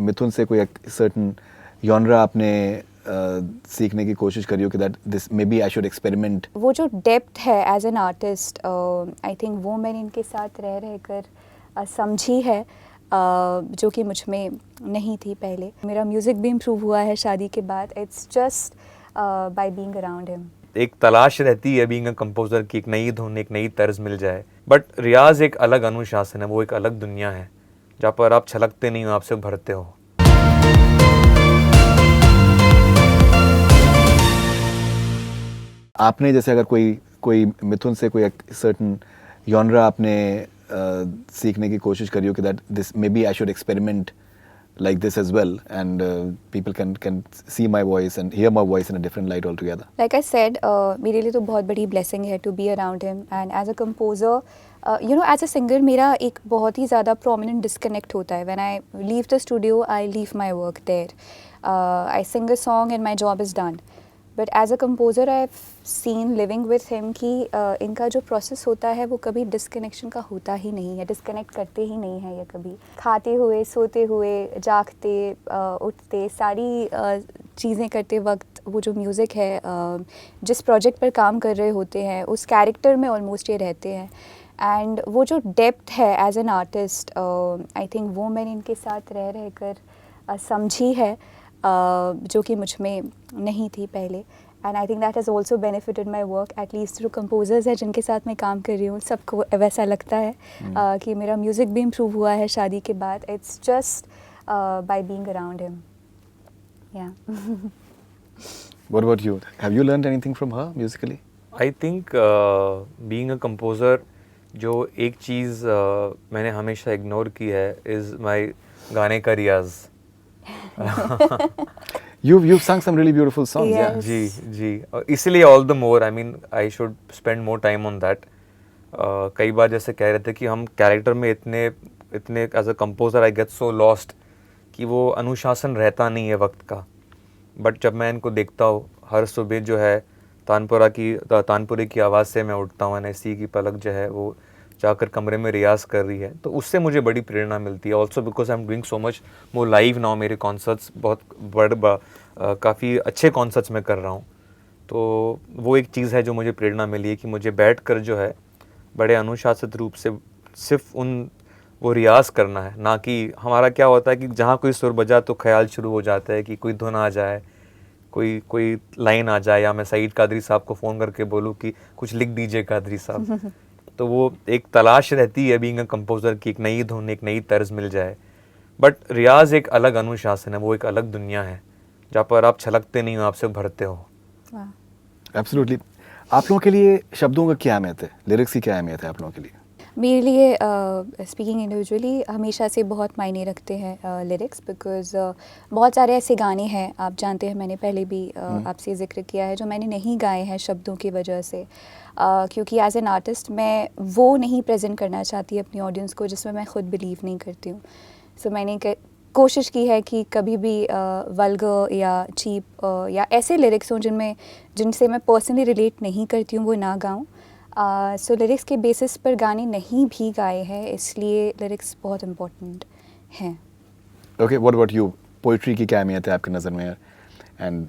मिथुन से कोई certain genre आपने सीखने की कोशिश करी हो कि that this may be I should experiment? वो जो डेप्थ है as an artist, I think वो मैंने इनके साथ रह रह कर समझी है, जो कि मुझ में नहीं थी पहले। मेरा म्यूज़िक भी इम्प्रूव हुआ है शादी के बाद। It's just by being around him. एक तलाश रहती है बीइंग अ कंपोजर की, एक नई धुन, एक नई तर्ज मिल जाए। बट रियाज एक अलग अनुशासन है, वो एक अलग दुनिया है जहाँ पर आप छलकते नहीं हो, आप सिर्फ भरते हो। आपने जैसे अगर कोई मिथुन से कोई सर्टन जॉनरा आपने सीखने की कोशिश करी हो कि that this may be I should experiment like this as well, and people can see my voice and hear my voice in a different light altogether. Like I said, मेरे लिए तो बहुत बड़ी blessing है to be around him, and as a composer, as a singer मेरा एक बहुत ही ज़्यादा prominent disconnect होता है. When I leave the studio, I leave my work there. I sing a song and my job is done. But as a composer, I've seen living with him कि इनका जो process होता है वो कभी disconnection का होता ही नहीं है, disconnect करते ही नहीं है ये कभी। खाते हुए, सोते हुए, जागते, उठते, सारी चीज़ें करते वक्त वो जो म्यूज़िक है, जिस प्रोजेक्ट पर काम कर रहे होते हैं उस कैरेक्टर में ऑलमोस्ट ये रहते हैं। एंड वो जो डेप्थ है as an artist, I think वो मैंने इनके साथ रह रह कर समझी है, जो कि मुझ में नहीं थी पहले। And I think that has also benefited my work, at least जो कंपोजर्स हैं जिनके साथ मैं काम कर रही हूँ सबको वैसा लगता है कि मेरा म्यूज़िक भी इम्प्रूव हुआ है शादी के बाद। It's just by being around him. या What about you? Have you learned anything from her musically? I think being a composer, जो एक चीज़ मैंने हमेशा इग्नोर की है इज़ माई गाने का रियाज। You've sung some really beautiful songs. Yes. जी जी, और इसीलिए all the more I mean I should spend more time on that. कई बार जैसे कह रहे थे कि हम कैरेक्टर में इतने as a composer I get so lost कि वो अनुशासन रहता नहीं है वक्त का। बट जब मैं इनको देखता हूँ हर सुबह जो है तानपुरे की आवाज़ से मैं उठता हूँ, एनएससी की पलक जो है वो जाकर कमरे में रियाज़ कर रही है, तो उससे मुझे बड़ी प्रेरणा मिलती है। Also because I am doing so much more live now, मेरे कॉन्सर्ट्स बहुत काफ़ी अच्छे कॉन्सर्ट्स में कर रहा हूँ। तो वो एक चीज़ है जो मुझे प्रेरणा मिली है कि मुझे बैठ कर जो है बड़े अनुशासित रूप से सिर्फ वो रियाज़ करना है, ना कि हमारा क्या होता है कि जहाँ कोई सुर बजा तो ख्याल शुरू हो जाता है कि कोई धुन आ जाए, कोई लाइन आ जाए, या मैं सईद कादरी साहब को फ़ोन करके बोलूँ कि कुछ लिख दीजिए कादरी साहब। तो वो एक तलाश रहती है बीइंग अ कंपोजर की, एक नई धुन, एक नई तर्ज मिल जाए। बट रियाज एक अलग अनुशासन है, वो एक अलग दुनिया है जहाँ पर आप छलकते नहीं हो, आप सिर्फ भरते हो। Absolutely. आप लोगों के लिए शब्दों का क्या अहमियत है, लिरिक्स की क्या अहमियत है आप लोगों के लिए? मेरे लिए स्पीकिंग इंडिविजुअली हमेशा से बहुत मायने रखते हैं लिरिक्स, बिकॉज बहुत सारे ऐसे गाने हैं, आप जानते हैं मैंने पहले भी आपसे जिक्र किया है, जो मैंने नहीं गाए हैं शब्दों की वजह से, क्योंकि एज एन आर्टिस्ट मैं वो नहीं प्रेजेंट करना चाहती अपनी ऑडियंस को जिसमें मैं खुद बिलीव नहीं करती हूँ। सो मैंने कोशिश की है कि कभी भी वल्गर या चीप या ऐसे लिरिक्स हों जिनसे मैं पर्सनली रिलेट नहीं करती हूँ वो ना गाऊँ। सो लिरिक्स के बेसिस पर गाने नहीं भी गाए हैं, इसलिए लिरिक्स बहुत इम्पोर्टेंट हैं। Okay, what about you? Poetry की क्या अहमियत है आपकी नज़र में? एंड